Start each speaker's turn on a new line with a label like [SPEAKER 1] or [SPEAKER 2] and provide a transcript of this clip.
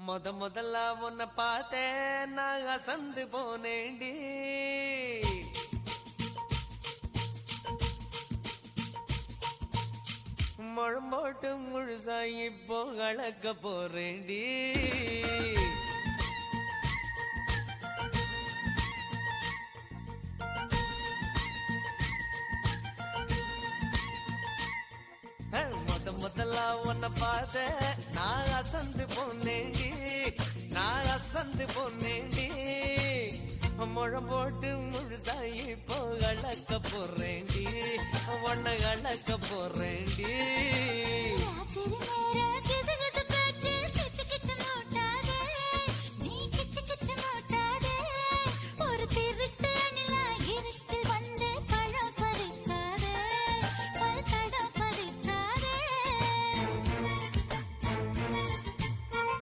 [SPEAKER 1] முதல்ல உன்னை பார்த்தேன் நான் அசந்து போனேண்டி முழம்போட்டு முழுசா இப்போ கலக்க போறேண்டி முதல்ல உன்னை பார்த்த நான் அசந்து போனேண்டி நான் அசந்து போனேண்டி முழம் போட்டு முழுசாயி இப்போ கலக்க போறேண்டி உன்னை கலக்க போறேண்டி